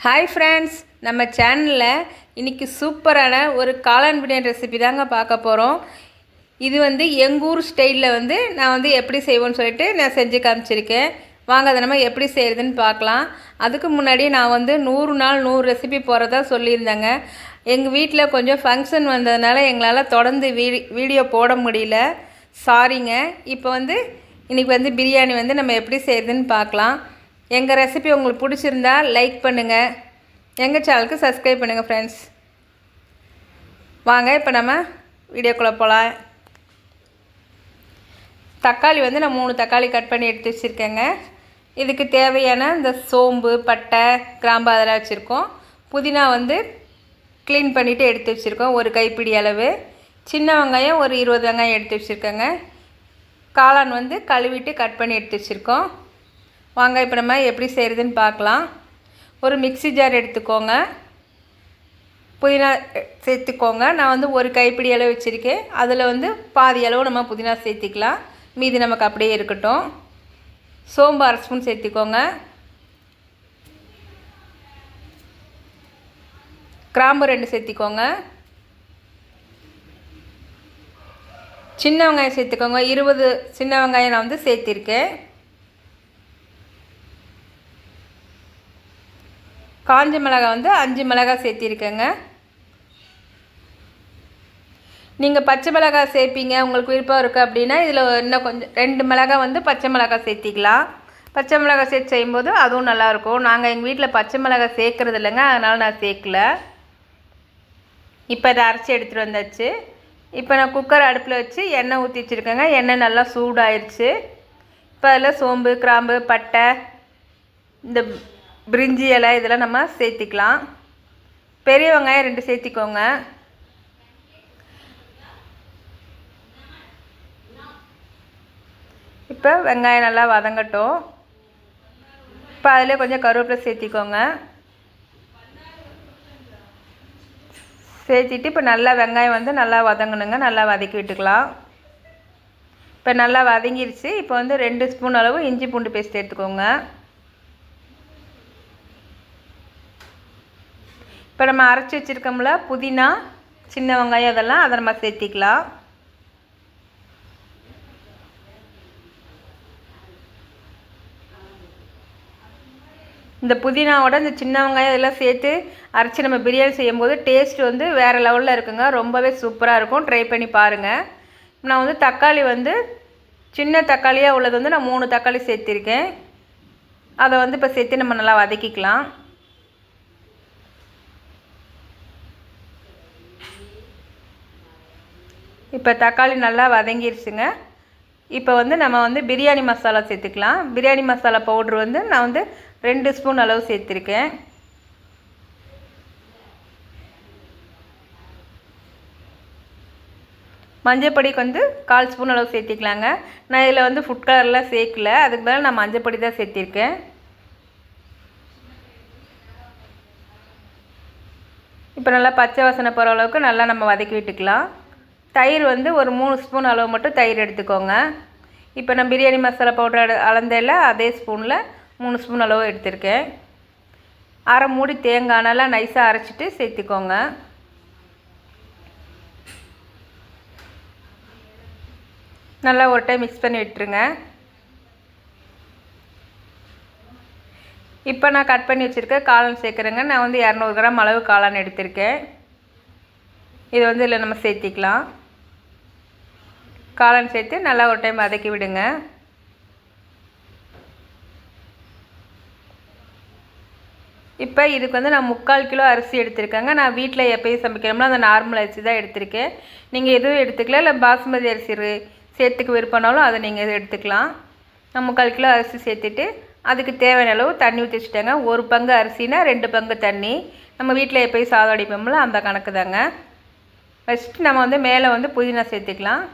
Hi friends, நம்ம சேனலில் இன்றைக்கி சூப்பரான ஒரு காளான் பிரியாணி ரெசிபி தாங்க பார்க்க போகிறோம். இது எங்கள் ஊர் ஸ்டைலில் நான் எப்படி செய்வோன்னு சொல்லிட்டு நான் செஞ்சு காமிச்சிருக்கேன். வாங்க அதை நம்ம எப்படி செய்கிறதுன்னு பார்க்கலாம். அதுக்கு முன்னாடி நான் 100 நாள் 100 ரெசிபி போகிறதா சொல்லியிருந்தேங்க. எங்கள் வீட்டில் கொஞ்சம் ஃபங்க்ஷன் வந்ததுனால எங்களால் தொடர்ந்து வீடியோ போட முடியல, சாரிங்க. இப்போ இன்றைக்கி பிரியாணி நம்ம எப்படி செய்கிறதுன்னு பார்க்கலாம். எங்கள் ரெசிபி உங்களுக்கு பிடிச்சிருந்தா லைக் பண்ணுங்கள், எங்கள் சேனலுக்கு சப்ஸ்கிரைப் பண்ணுங்கள் ஃப்ரெண்ட்ஸ். வாங்க இப்போ நம்ம வீடியோக்குள்ளே போகலாம். தக்காளி நான் 3 தக்காளி கட் பண்ணி எடுத்து வச்சுருக்கேங்க. இதுக்கு தேவையான இந்த சோம்பு, பட்டை, கிராம்பு அதெல்லாம் வச்சுருக்கோம். புதினா க்ளீன் பண்ணிவிட்டு எடுத்து வச்சுருக்கோம், ஒரு கைப்பிடி அளவு. சின்ன வெங்காயம் ஒரு 20 வெங்காயம் எடுத்து வச்சுருக்கேங்க. காளான் கழுவிட்டு கட் பண்ணி எடுத்து வச்சுருக்கோம். வாங்க இப்போ நம்ம எப்படி செய்கிறதுன்னு பார்க்கலாம். ஒரு மிக்ஸி ஜார் எடுத்துக்கோங்க, புதினா சேர்த்துக்கோங்க. நான் ஒரு கைப்பிடி அளவு வச்சுருக்கேன். அதில் பாதி அளவு நம்ம புதினா சேர்த்திக்கலாம், மீதி நமக்கு அப்படியே இருக்கட்டும். சோம்பு 1/2 ஸ்பூன் சேர்த்திக்கோங்க. கிராம்பு 2 சேர்த்திக்கோங்க. சின்ன வெங்காயம் சேர்த்துக்கோங்க. 20 சின்ன வெங்காயம் நான் சேர்த்திருக்கேன். காஞ்ச மிளகாய் 5 மிளகாய் சேர்த்திருக்கேங்க. நீங்கள் பச்சை மிளகாய் சேர்ப்பீங்க, உங்களுக்கு விருப்பம் இருக்குது அப்படின்னா இதில் இன்னும் கொஞ்சம் 2 மிளகாய் பச்சை மிளகாய் சேர்த்திக்கலாம். பச்சை மிளகாய் சேர்த்து செய்யும்போது அதுவும் நல்லாயிருக்கும். நாங்கள் எங்கள் வீட்டில் பச்சை மிளகாய் சேர்க்குறது இல்லைங்க, அதனால் நான் சேர்க்கல. இப்போ இதை அரைச்சி எடுத்துகிட்டு வந்தாச்சு. இப்போ நான் குக்கர் அடுப்பில் வச்சு எண்ணெய் ஊற்றி வச்சுருக்கேங்க. எண்ணெய் நல்லா சூடாயிருச்சு. இப்போ அதில் சோம்பு, கிராம்பு, பட்டை, இந்த பிரிஞ்சி இலை இதெல்லாம் நம்ம சேர்த்திக்கலாம். பெரிய வெங்காயம் 2 சேர்த்திக்கோங்க. இப்போ வெங்காயம் நல்லா வதங்கட்டும். இப்போ அதில் கொஞ்சம் கருவேப்பிலை சேர்த்திக்கோங்க. சேர்த்திட்டு இப்போ நல்லா வெங்காயம் நல்லா வதங்கணுங்க, நல்லா வதக்கி விட்டுக்கலாம். இப்போ நல்லா வதங்கிருச்சு. இப்போ 2 ஸ்பூன் அளவு இஞ்சி பூண்டு பேஸ்ட் எடுத்துக்கோங்க. இப்போ நம்ம அரைச்சி வச்சுருக்கோம்ல புதினா, சின்ன வெங்காயம் அதெல்லாம் அதை நம்ம சேர்த்திக்கலாம். இந்த புதினாவோட இந்த சின்ன வெங்காயம் இதெல்லாம் சேர்த்து அரைச்சி நம்ம பிரியாணி செய்யும்போது டேஸ்ட் வேறு லெவலில் இருக்குங்க, ரொம்பவே சூப்பராக இருக்கும். ட்ரை பண்ணி பாருங்கள். நான் தக்காளி சின்ன தக்காளியாக உள்ளது நான் 3 தக்காளி சேர்த்திருக்கேன். அதை இப்போ சேர்த்து நம்ம நல்லா வதக்கிக்கலாம். இப்போ தக்காளி நல்லா வதங்கிருச்சுங்க. இப்போ நம்ம பிரியாணி மசாலா சேர்த்துக்கலாம். பிரியாணி மசாலா பவுட்ரு நான் 2 ஸ்பூன் அளவு சேர்த்துருக்கேன். மஞ்சப்பொடி 1/4 ஸ்பூன் அளவு சேர்த்திக்கலாங்க. நான் இதில் ஃபுட் கலர்லாம் சேர்க்கல, அதுக்கு பதிலாக நான் மஞ்சப்பொடி தான் சேர்த்திருக்கேன். இப்போ நல்லா பச்சை வாசனை போகிற அளவுக்கு நல்லா நம்ம வதக்கி விட்டுக்கலாம். தயிர் ஒரு 3 ஸ்பூன் அளவு மட்டும் தயிர் எடுத்துக்கோங்க. இப்போ நான் பிரியாணி மசாலா பவுடர் அளந்தேல அதே ஸ்பூனில் 3 ஸ்பூன் அளவு எடுத்திருக்கேன். அரை மூடி தேங்காய் நல்லா நைஸாக அரைச்சிட்டு சேர்த்துக்கோங்க. நல்லா ஒரு டைம் மிக்ஸ் பண்ணி விட்டுருங்க. இப்போ நான் கட் பண்ணி வச்சுருக்கேன் காளான் சேர்க்குறேங்க. நான் 200 கிராம் அளவு காளான் எடுத்திருக்கேன். இது இதில் நம்ம சேர்த்திக்கலாம். காளான் சேர்த்து நல்லா ஒரு டைம் வதக்கி விடுங்க. இப்போ இதுக்கு நான் 3/4 கிலோ அரிசி எடுத்திருக்கேங்க. நான் வீட்டில் எப்போயும் சமைக்கிறோம்னா அந்த நார்மல் அரிசி தான் எடுத்திருக்கேன். நீங்கள் எதுவும் எடுத்துக்கலாம், இல்லை பாஸ்மதி அரிசி சேர்த்துக்கு விருப்பம்னாலும் அதை நீங்கள் எடுத்துக்கலாம். நான் 3/4 கிலோ அரிசி சேர்த்துட்டு அதுக்கு தேவையான அளவு தண்ணி ஊற்றி வச்சுட்டேங்க. 1 பங்கு அரிசினா 2 பங்கு தண்ணி. நம்ம வீட்டில் எப்போயும் சாதம் அடிப்போம்ல அந்த கணக்கு தாங்க. ஃபஸ்ட்டு நம்ம மேலே புதினா சேர்த்துக்கலாம்.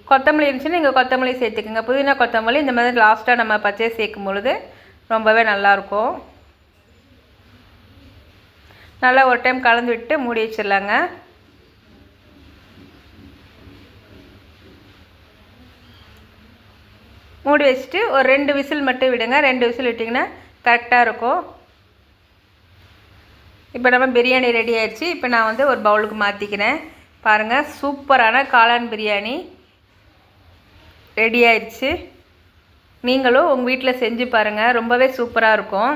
கொத்தமல்லி இருந்துச்சுன்னா நீங்கள் கொத்தமல்லி சேர்த்துக்குங்க. புதினா கொத்தமல்லி இந்த மாதிரி லாஸ்ட்டாக நம்ம பச்சையை சேர்க்கும் பொழுது ரொம்பவே நல்லாயிருக்கும். நல்லா ஒரு டைம் கலந்து விட்டு மூடி வச்சிடலாங்க. மூடி வச்சுட்டு ஒரு 2 விசில் மட்டும் விடுங்க. 2 விசில் விட்டிங்கன்னா கரெக்டாக இருக்கும். இப்போ நம்ம பிரியாணி ரெடி ஆயிடுச்சு. இப்போ நான் வந்து ஒரு பவுலுக்கு மாற்றிக்கிறேன். பாருங்கள், சூப்பரான காளான் பிரியாணி ரெடி ஆயிடுச்சு. நீங்களும் உங்கள் வீட்டில் செஞ்சு பாருங்கள், ரொம்பவே சூப்பராக இருக்கும்.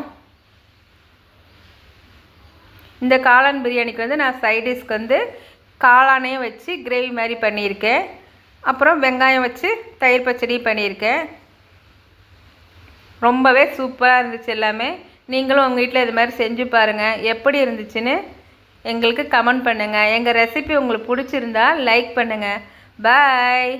இந்த காளான் பிரியாணிக்கு வந்து நான் சைடிஷ்க்கு வந்து காளானையும் வச்சு கிரேவி மாதிரி பண்ணியிருக்கேன். அப்புறம் வெங்காயம் வச்சு தயிர் பச்சடி பண்ணியிருக்கேன். ரொம்பவே சூப்பராக இருந்துச்சு எல்லாமே. நீங்களும் உங்கள் வீட்டில் இது மாதிரி செஞ்சு பாருங்கள். எப்படி இருந்துச்சுன்னு எங்களுக்கு கமெண்ட் பண்ணுங்கள். எங்கள் ரெசிபி உங்களுக்கு பிடிச்சிருந்தா லைக் பண்ணுங்கள். பாய்.